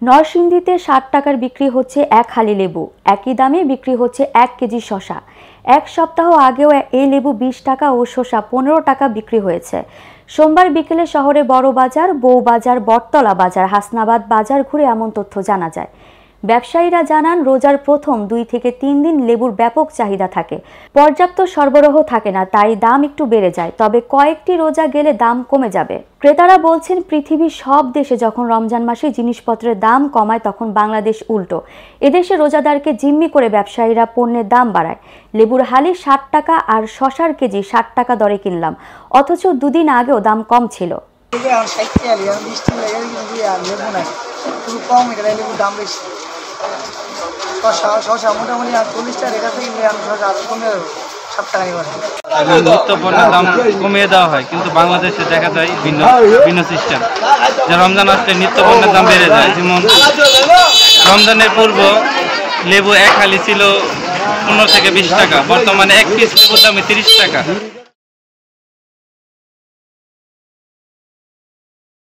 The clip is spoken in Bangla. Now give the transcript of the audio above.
নরসিংদীতে ৬০ টাকার বিক্রি হচ্ছে এক হালি লেবু, একই দামে বিক্রি হচ্ছে ১ কেজি শসা। এক সপ্তাহ আগেও এই লেবু ২০ টাকা ও শসা ১৫ টাকা বিক্রি হয়েছে। সোমবার বিকেলে শহরে বড় বাজার, বউবাজার, বটতলা বাজার, হাসনাবাদ বাজার ঘুরে এমন তথ্য জানা যায়। ব্যবসায়ীরা জানান, রোজার প্রথম ২ থেকে ৩ দিন লেবুর ব্যাপক চাহিদা থাকে, পর্যাপ্ত সরবরাহ থাকে না, তাই দাম একটু বেড়ে যায়। তবে কয়েকটি রোজা গেলে দাম কমে যাবে। ক্রেতারা বলছেন, পৃথিবীর সব দেশে যখন রমজান মাসে জিনিসপত্রের দাম কমায় তখন বাংলাদেশ উল্টো। এদেশে রোজাদারকে জিম্মি করে ব্যবসায়ীরা পণ্যের দাম বাড়ায়। লেবুর হালি ৬০ টাকা আর শসার কেজি ৬০ টাকা দরে কিনলাম, অথচ দুদিন আগেও দাম কম ছিল। মোটামুটি ৪০ টাকা রেখা থেকে নিত্য পণ্যের দাম কমিয়ে দেওয়া হয়, কিন্তু বাংলাদেশে দেখা যায় ভিন্ন সিস্টেম। যে রমজান আসলে নিত্য পণ্যের দাম বেড়ে যায়। যেমন রমজানের পূর্ব লেবু এক হালি ছিল ১৫ থেকে ২০ টাকা, বর্তমানে এক পিস লেবুর দামে ৩০ টাকা।